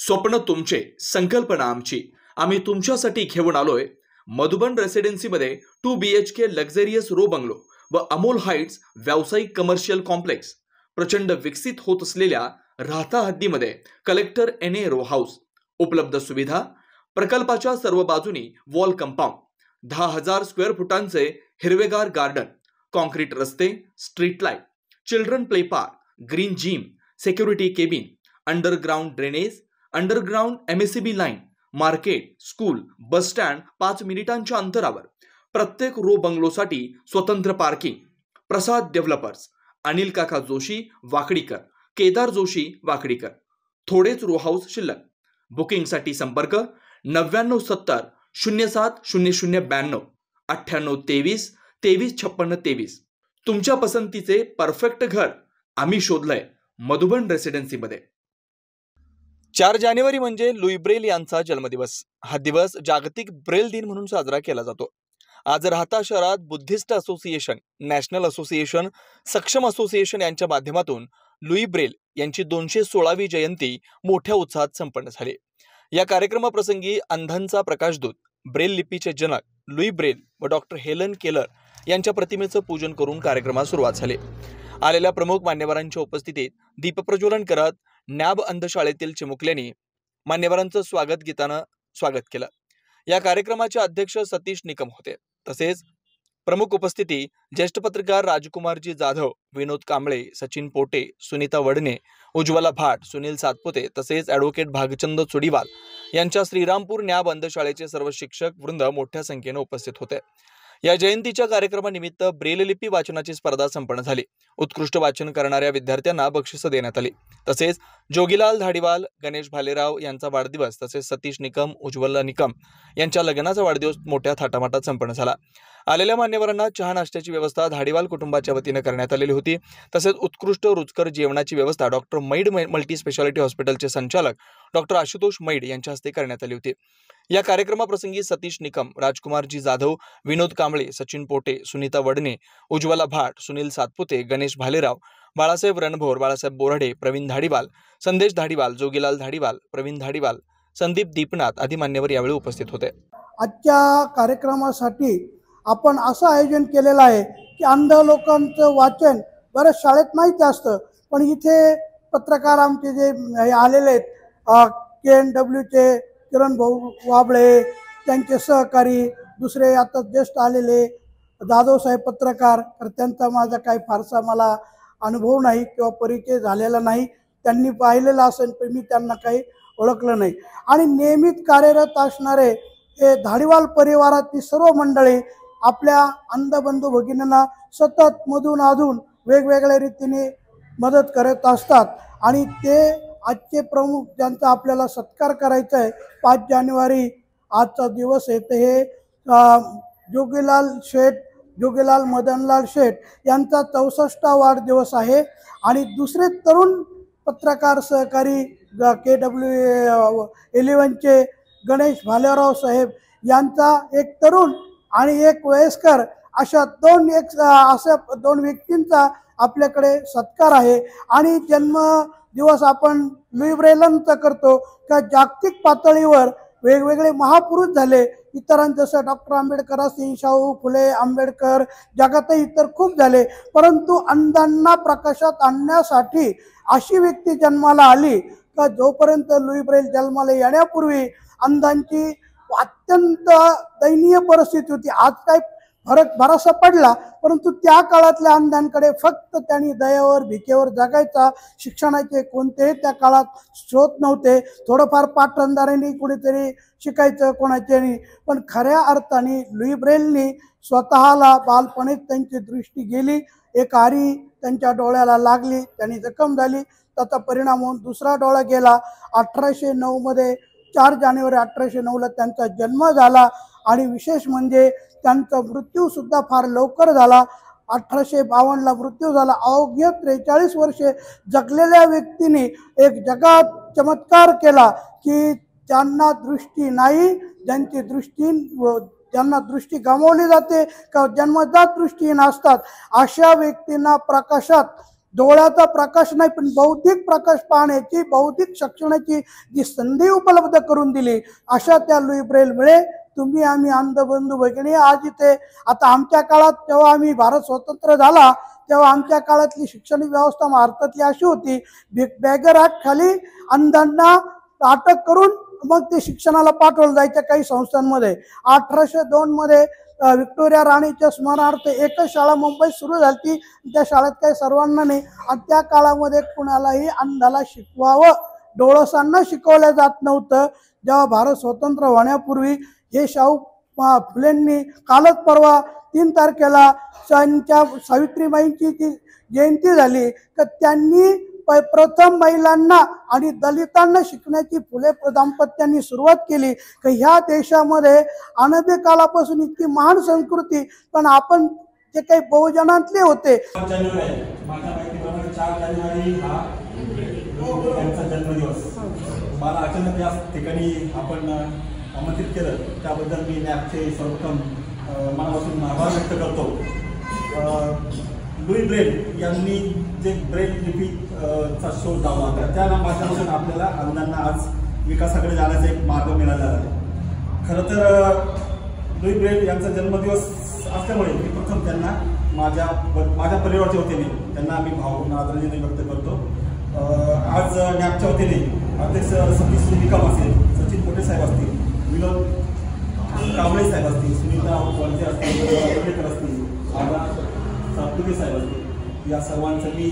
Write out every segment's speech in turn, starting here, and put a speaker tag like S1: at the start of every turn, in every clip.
S1: स्वप्न तुमचे, संकल्पना आमची. आम्ही तुमच्यासाठी घेऊन आलोय मधुबन रेसिडेन्सीमध्ये 2 BHK लक्झरियस रो बंगलो व अमोल हाइट्स व्यावसायिक कमर्शियल कॉम्प्लेक्स. प्रचंड विकसित होत असलेल्या राहता हद्दीमध्ये कलेक्टर NA रो हाऊस. उपलब्ध सुविधा: प्रकल्पाच्या सर्व बाजूनी वॉल कंपाऊंड, 10,000 स्क्वेअर फुटांचे हिरवेगार गार्डन, कॉन्क्रीट रस्ते, street light, children play park, green gym, security cabin, underground drainage, underground MSCB line, market, school, bus stand 5 मिनिटांच्या अंतरावर. प्रत्येक रो बंगलोसाठी स्वतंत्र पार्किंग. प्रसाद डेव्हलपर्स, अनिल काका जोशी वाकडीकर, केदार जोशी वाकडीकर. थोडेच रो हाऊस शिल्लक. बुकिंगसाठी संपर्क 9970 07 0092 9823 235623. तुमच्या पसंतीचे परफेक्ट घर आम्ही शोधलंय मधुबन रेसिडेन्सीमध्ये. 4 जानेवारी म्हणजे लुई ब्रेल यांचा जन्मदिवस. हा दिवस जागतिक ब्रेल दिन म्हणून साजरा केला जातो. आज राहता शहरात बुद्धिस्ट असोसिएशन, नॅशनल असोसिएशन, सक्षम असोसिएशन यांच्या माध्यमातून लुई ब्रेल यांची 216वी जयंती मोठ्या उत्साहात संपन्न झाली. या कार्यक्रमाप्रसंगी अंधांचा प्रकाशदूत, ब्रेल लिपीचे जनक लुई ब्रेल व डॉक्टर हेलन केलर यांच्या प्रतिमेचं पूजन करून कार्यक्रमास सुरुवात झाली. आलेल्या प्रमुख मान्यवरांच्या उपस्थितीत दीपप्रज्वलन करत नॅब अंधशाळेतील चिमुकल्यांनी मान्यवरांचं स्वागत गीतानं स्वागत केलं. या कार्यक्रमाचे अध्यक्ष सतीश निकम होते. तसेच प्रमुख उपस्थिती ज्येष्ठ पत्रकार राजकुमारजी जाधव, विनोद कांबळे, सचिन पोटे, सुनीता वडणे, उज्ज्वला भाट, सुनील सातपुते तसेच ॲडव्होकेट भागचंद चुडीवाल यांच्या श्रीरामपूर न्याब अंधशाळेचे सर्व शिक्षक वृंद मोठ्या संख्येने उपस्थित होते. या जयंतीच्या कार्यक्रमानिमित्त ब्रेल लिपी वाचनाची स्पर्धा संपन्न झाली. उत्कृष्ट वाचन करणाऱ्या विद्यार्थ्यांना बक्षिसं देण्यात आली. तसेच जोगीलाल धाडीवाल, गणेश भालेराव यांचा वाढदिवस तसेच सतीश निकम, उज्ज्वला निकम यांच्या लग्नाचा वाढदिवस मोठ्या थाटामाटात संपन्न झाला. आलेल्या मान्यवरांना चहा नाश्त्याची व्यवस्था धाडीवाल कुटुंबाच्या वतीने करण्यात आलेली होती. तसेच उत्कृष्ट रुचकर जेवणाची व्यवस्था डॉक्टर मैड मल्टी स्पेशालिटी हॉस्पिटलचे संचालक डॉक्टर आशुतोष मैड यांच्या हस्ते करण्यात आली होती. या कार्यक्रमाप्रसंगी सतीश निकम, राजकुमारजी जाधव, विनोद कांबळे, सचिन पोटे, सुनीता वडणे, उज्ज्वला भाट, सुनील सातपुते, गणेश भालेराव, बाळासाहेब रणभोर, बाळासाहेब बोराडे, प्रवीण धाडीवाल, संदेश धाडीवाल, जोगीलाल धाडीवाल, प्रवीण धाडीवाल, संदीप दीपनाथ आदी मान्यवर यावेळी उपस्थित होते.
S2: आजच्या कार्यक्रमासाठी आपण असं आयोजन केलेलं आहे की अंध लोकांचं वाचन बरंच शाळेत माहिती असतं, पण इथे पत्रकार आमचे जे आलेले आहेत KNWचे किरण भाऊ वाबळे, त्यांचे सहकारी, दुसरे आता ज्येष्ठ आलेले जाधव साहेब पत्रकार, तर त्यांचा माझा काही फारसा मला अनुभव नाही किंवा परिचय झालेला नाही. त्यांनी पाहिलेला असेल पण मी त्यांना काही ओळखलं नाही. आणि नियमित कार्यरत असणारे हे धाडीवाल परिवारातील सर्व मंडळी आपल्या अंधबंधू भगिनींना सतत मधून अधून वेगवेगळ्या रीतीने मदत करत असतात. आणि ते आजचे प्रमुख ज्यांचा आपल्याला सत्कार करायचा आहे 5 जानेवारी आजचा दिवस आहे, तर हे जोगीलाल मदनलाल शेठ यांचा 64वा वाढदिवस आहे. आणि दुसरे तरुण पत्रकार सहकारी KW11चे गणेश भालेराव साहेब यांचा एक तरुण आणि एक वयस्कर अशा दोन व्यक्तींचा आपल्याकडे सत्कार आहे. आणि जन्मदिवस आपण लुई ब्रेलांचा करतो का जागतिक पातळीवर वेगवेगळे महापुरुष झाले. इतरांचं जसं डॉक्टर आंबेडकर असतील, शाहू फुले आंबेडकर, जगातही इतर खूप झाले, परंतु अंधांना प्रकाशात आणण्यासाठी अशी व्यक्ती जन्माला आली का जोपर्यंत लुई ब्रेल जन्माला येण्यापूर्वी अंधांची अत्यंत दयनीय परिस्थिती होती. आज काय फरक बराचसा पडला, परंतु त्या काळातल्या अंधांकडे फक्त त्यांनी दयावर भिकेवर जगायचा. शिक्षणाचे कोणतेही त्या काळात स्रोत नव्हते. थोडंफार पाटबंधाऱ्यांनी कुणीतरी शिकायचं कोणाच्यानी, पण खऱ्या अर्थाने लुई ब्रेलनी स्वतःला बालपणीच त्यांची दृष्टी गेली. एक आरी त्यांच्या डोळ्याला लागली, त्यांनी जखम झाली, त्याचा परिणाम होऊन दुसरा डोळा गेला. 1809 4 जानेवारी 1809 त्यांचा जन्म झाला. आणि विशेष म्हणजे त्यांचा मृत्यू सुद्धा फार लवकर झाला. 1852 मृत्यू झाला. अवघ्य 43 वर्षे जगलेल्या व्यक्तीने एक जगात चमत्कार केला की ज्यांना दृष्टी नाही, ज्यांना दृष्टी गमावली जाते का जन्मजात दृष्टीहीन असतात, अशा व्यक्तींना प्रकाशात डोळ्याचा प्रकाश नाही पण बौद्धिक प्रकाश पाहण्याची, बौद्धिक शिक्षणाची जी संधी उपलब्ध करून दिली अशा त्या लुई ब्रेलमुळे तुम्ही आम्ही अंधबंधू भगिनी आज इथे. आता आमच्या काळात जेव्हा आम्ही भारत स्वतंत्र झाला तेव्हा आमच्या काळातली शिक्षण व्यवस्था भारतातली अशी होती, बॅगर ॲक्ट खाली अंधांना अटक करून मग ते शिक्षणाला पाठवलं जायचं काही संस्थांमध्ये. 1802 मध्ये व्हिक्टोरिया राणीच्या स्मरणार्थ एकच शाळा मुंबईत सुरू झाली. त्या शाळेत काही सर्वांना नाही आणि त्या काळामध्ये कुणालाही अंधाला शिकवावं, डोळसांना शिकवलं जात नव्हतं. जेव्हा भारत स्वतंत्र होण्यापूर्वी हे शाहू फुलेंनी कालच परवा 3 तारखेला त्यांच्या सावित्रीबाईंची जी जयंती झाली तर त्यांनी प्रथम महिलांना आणि दलितांना शिकण्याची फुले दाम्पत्यांनी सुरुवात केली. की ह्या देशामध्ये अनंत कालापासून इतकी महान संस्कृती पण आपण जे काही बहुजनांतले होते.
S3: 4 जानेवारी हा त्यांचा जन्मदिवस. मला अचानक या ठिकाणी आपण आमंत्रित केलं त्याबद्दल मी नॅपचे सर्वप्रथम मनापासून आभार व्यक्त करतो. लुई ब्रेल यांनी जे ब्रेल लिपीचा शोध लावला होता त्या माध्यमातून आपल्याला अंधांना आज विकासाकडे जाण्याचा एक मार्ग मिळाला आहे. खरं तर लुई ब्रेल यांचा जन्मदिवस असल्यामुळे मी प्रथम त्यांना माझ्या परिवाराच्या वतीने त्यांना मी भावना आदरांजली व्यक्त करतो. आज नॅपच्या वतीने अध्यक्ष सतीश निकम असेल, सचिन कोटे साहेब असतील, विनोद कांबळे साहेब असतील, सुनीता वळसे असतील, असतील, सातपुते साहेब असतील, या सर्वांचं मी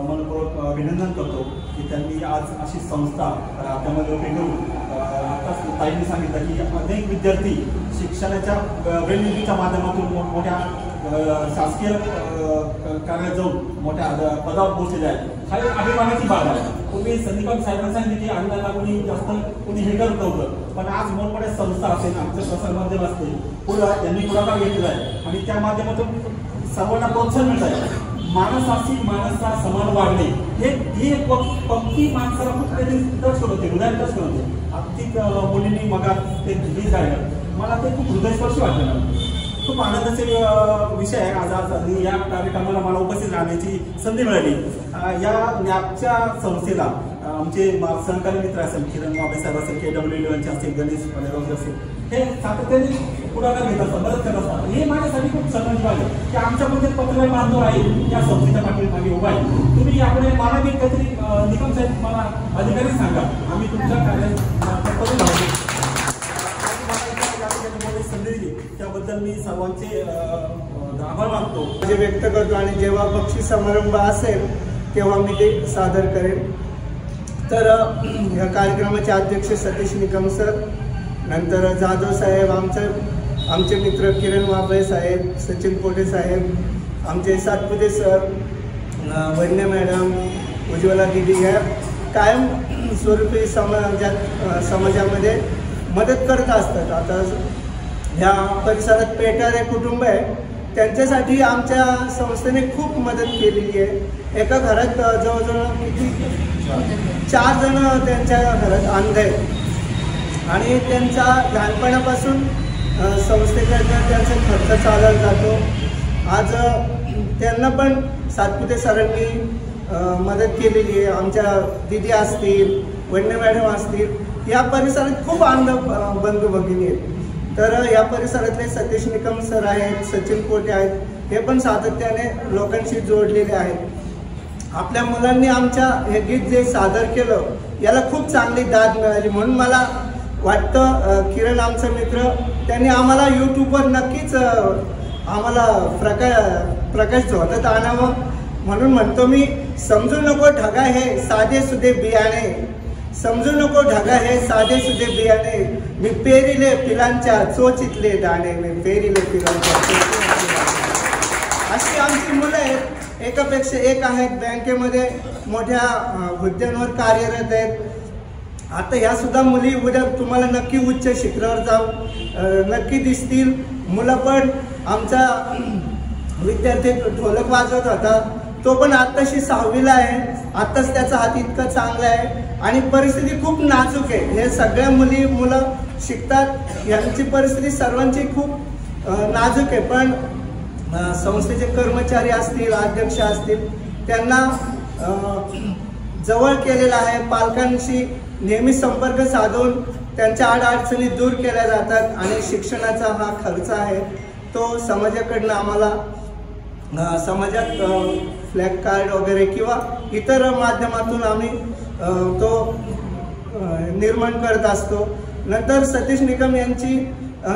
S3: मनपूर्वक अभिनंदन करतो की त्यांनी आज अशी संस्था आपल्यामध्ये उभी करून आताच ताईंनी सांगितलं की अनेक विद्यार्थी शिक्षणाच्या ब्रेल लिपीच्या माध्यमातून मोठ्या शासकीय कार्यात जाऊन मोठ्या पदावर पोहोचलेले आहेत. हा एक अभिमानाची बाब आहे. तुम्ही संदीपान साहेबांनी सांगितले की अंधाला कोणी हे करत नव्हतं, पण आज मोठमोठ्या संस्था असेल, आमचं प्रसारमाध्यम असतील, यांनी पुढाकार घेतलेला आहे आणि त्या माध्यमातून सर्वांना प्रोत्साहन मिळत आहे. माणसाशी माणसा समान वाढणे हे पंक्ती माणसाला खूप काही टच होते, हृदयात टच होते. अगदी मुलींनी मग ते गीत गायलं, मला ते खूप हृदयस्पर्शी वाटलं. खूप आनंदाचे विषय आहे. आज या कार्यक्रमाला मला उपस्थित राहण्याची संधी मिळाली. या नॅपच्या संस्थेला आमचे सहकारी मित्र असेल, किरण माबे साहेब असेल, KW असतील, गणेश पडेगावचे असेल, हे सातत्याने पुढाकार घेत असतात, मदत करत असतात. हे माझ्यासाठी खूप सन्मानित आहे की आमच्यामध्ये पत्रकार बांधव आहे या संस्थेच्या पाठीमागे उभा आहे. तुम्ही यापुढे मला मी काहीतरी निकम साहेब मला अधिकारी सांगा, आम्ही तुमच्या कार्यात संधी दिली त्याबद्दल मी सर्वांचे आभार मानतो,
S4: जे व्यक्त करतो. आणि जेव्हा बक्षीस समारंभ असेल तेव्हा मी ते सादर करेन. तर या कार्यक्रमाचे अध्यक्ष सतीश निकम सर, नंतर जाधव साहेब, आमचे मित्र किरण माबळे साहेब, सचिन कोटे साहेब, आमचे सातपुते सर, वन्य मॅडम, उज्ज्वला दिदी या कायम स्वरूपी समाजामध्ये मदत करत असतात. आता ह्या परिसरात पेटारे कुटुंब आहे, त्यांच्यासाठी आमच्या संस्थेने खूप मदत केलेली आहे. एका घरात जवळजवळ 4 जण त्यांच्या घरात अंध आहेत आणि त्यांचा लहानपणापासून संस्थेकडनं त्यांचा खर्च चालत जातो. आज त्यांना पण सातपुते सरांनी मदत केलेली आहे. आमच्या दिदी असतील, वन्य मॅडम असतील, या परिसरात खूप अंध बंधू भगिनी आहेत. तर या परिसरातले सतीश निकम सर आहेत, सचिन कोटे आहेत, हे पण सातत्याने लोकांशी जोडलेले आहेत. आपल्या मुलांनी आमच्या हे गीत जे सादर केलं याला खूप चांगली दाद मिळाली. म्हणून मला वाटतं किरण आमचा मित्र त्यांनी आम्हाला यूट्यूबवर नक्कीच आम्हाला प्रकाश झोतात आणावं. म्हणून म्हणतो मी, समजू नको ढगा हे साधे सुधे बियाणे, समजू नको ढगा हे साधे सुधे बियाणे, मी पेरिले पिलांच्या चोचीतले दाणे, मी पेरिले पिलांच्या चोचीतले. अशी आमची मुलं आहेत, एकापेक्षा एक आहेत, बँकेमध्ये मोठ्या हुद्द्यांवर कार्यरत आहेत. आता ह्या सुद्धा मुली उद्या तुम्हाला नक्की उच्च शिखरावर जाऊ नक्की दिसतील. मुलं पण आमचा विद्यार्थी ढोलक वाजवत होता, तो पण आत्ताशी 6वीला आहे. आत्ताच त्याचा हात इतका चांगला आहे आणि परिस्थिती खूप नाजूक आहे. हे सगळ्या मुलं शिकतात, यांची परिस्थिती सर्वांची खूप नाजूक आहे. पण संस्थेचे कर्मचारी असतील, अध्यक्ष असतील, त्यांना जवळ केलेला आहे. पालकांशी नेहमी संपर्क साधून त्यांच्या अडचणी दूर केल्या जातात आणि शिक्षणाचा हा खर्च आहे तो समाजाकडनं आम्हाला समाजात फ्लॅग कार्ड वगैरे किंवा इतर माध्यमातून आम्ही तो निर्माण करत असतो. नंतर सतीश निकम यांची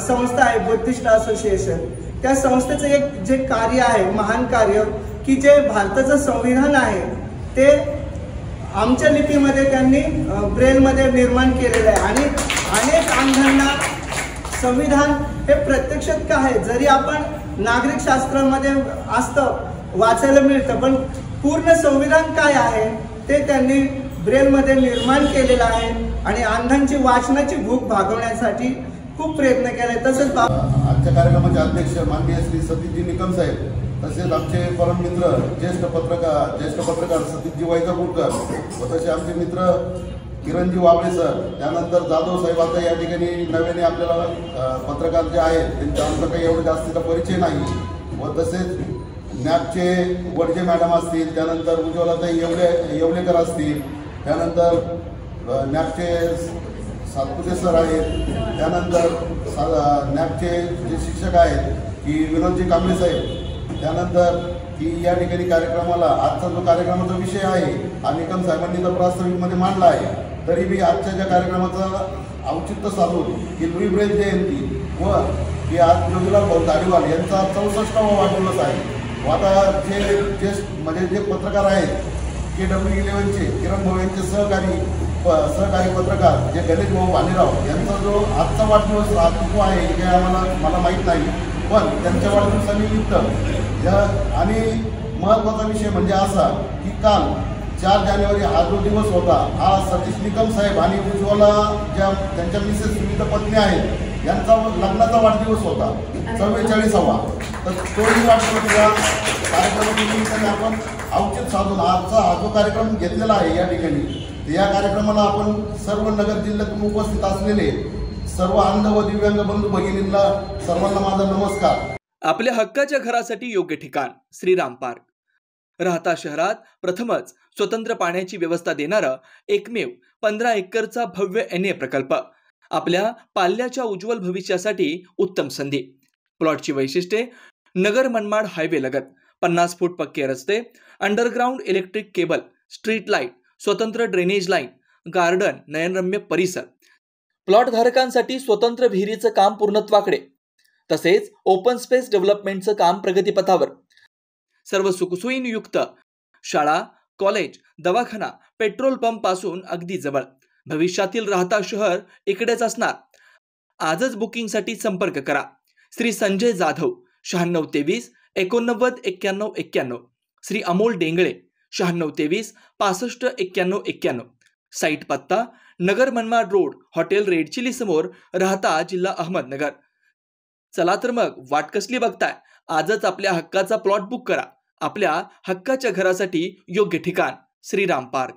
S4: संस्था आहे बुद्धिस्ट असोसिएशन. त्या संस्थेचं एक जे कार्य आहे महान कार्य की जे भारताचं संविधान आहे ते आमच्या लिपीमध्ये त्यांनी ब्रेलमध्ये निर्माण केलेलं आहे आणि अनेक अंधांना संविधान हे प्रत्यक्षात काय आहे जरी आपण नागरिक शास्त्रामध्ये असतं वाचायला मिळतं पण पूर्ण संविधान काय आहे ते त्यांनी ब्रेलमध्ये निर्माण केलेलं आहे आणि अंधांची वाचनाची भूक भागवण्यासाठी खूप प्रयत्न केले. तसंच
S5: आजच्या कार्यक्रमाचे अध्यक्ष माननीय श्री सतीशजी निकम साहेब तसेच आमचे परम मित्र ज्येष्ठ पत्रकार सतीशजी वैजापूरकर व तसे आमचे मित्र किरणजी वाबळे सर, त्यानंतर जाधव साहेब आता या ठिकाणी नव्याने आपल्याला पत्रकार जे आहेत त्यांचा आमचा काही एवढं जास्तीचा परिचय नाही व तसेच नॅपचे वडजे मॅडम असतील, त्यानंतर उज्ज्वलाताई येवलेकर असतील, त्यानंतर नॅपचे सातपुते सर आहेत, त्यानंतर नॅपचे जे शिक्षक आहेत की विनोदजी कांबळे साहेब, त्यानंतर की या ठिकाणी कार्यक्रमाला आजचा जो कार्यक्रमाचा विषय आहे हा निकम साहेबांनी तर प्रास्ताविकमध्ये मांडला आहे तरी मी आजच्या ज्या कार्यक्रमाचा औचित्य साधून की लुई ब्रेल जयंती व की आज ज्योतिलाल भाऊ धारीवाल यांचा 64वा वाढदिवस आहे. आता जे पत्रकार आहेत KW11चे किरण भाऊ यांचे सहकारी पत्रकार जे गणेश भाऊ भालेराव यांचा जो आजचा वाढदिवस जो आहे हे मला माहीत नाही पण त्यांच्या वाढदिवसानिमित्त आणि महत्त्वाचा विषय म्हणजे असा की काल 4 जानेवारी हा जो दिवस होता हा सतीश निकम साहेब आणि उज्ज्वला ज्या त्यांच्या मिसेस सुनीता पत्नी आहेत यांचा लग्नाचा वाढदिवस होता 44वा. तर तोही वाढदिवस या कार्यक्रमानिमित्ताने आपण औचित्य साधून आजचा हा जो कार्यक्रम घेतलेला आहे या ठिकाणी या कार्यक्रमाला आपण सर्व नगर जिल्ह्यातून उपस्थित असलेले सर्व अंध व दिव्यांग बंधू भगिनींना सर्वांना माझा नमस्कार.
S1: आपल्या हक्काच्या घरासाठी योग्य ठिकाण श्रीराम पार्क. राहता शहरात प्रथमच स्वतंत्र पाण्याची व्यवस्था देणारा एकमेव 15 एकरचा भव्य NA प्रकल्प. आपल्या पाल्याच्या उज्ज्वल भविष्यासाठी उत्तम संधी. प्लॉटची वैशिष्ट्ये: नगर मनमाड हायवे लगत 50 फूट पक्के रस्ते, underground electric cable, street light, स्वतंत्र ड्रेनेज लाईन, गार्डन, नयनरम्य परिसर. प्लॉट धारकांसाठी स्वतंत्र विहिरीचं काम पूर्णत्वाकडे, तसेच ओपन स्पेस डेव्हलपमेंटचं काम प्रगतीपथावर. सर्व सुखसोयींयुक्त शाळा, कॉलेज, दवाखाना, पेट्रोल पंप पासून अगदी जवळ. भविष्यातील राहता शहर इकडेच असणार. आजच बुकिंगसाठी संपर्क करा. श्री संजय जाधव 9623 89 91 91, श्री अमोल डेंगळे 9623 65 91 91. साईट पत्ता: Nagar Manmad road, hotel red chilli समोर, राहता जिल्हा अहमदनगर. चला तर मग वाट कसली बघताय, आजच आपल्या हक्काचा प्लॉट बुक करा. आपल्या हक्काच्या घरासाठी योग्य ठिकाण श्रीराम पार्क.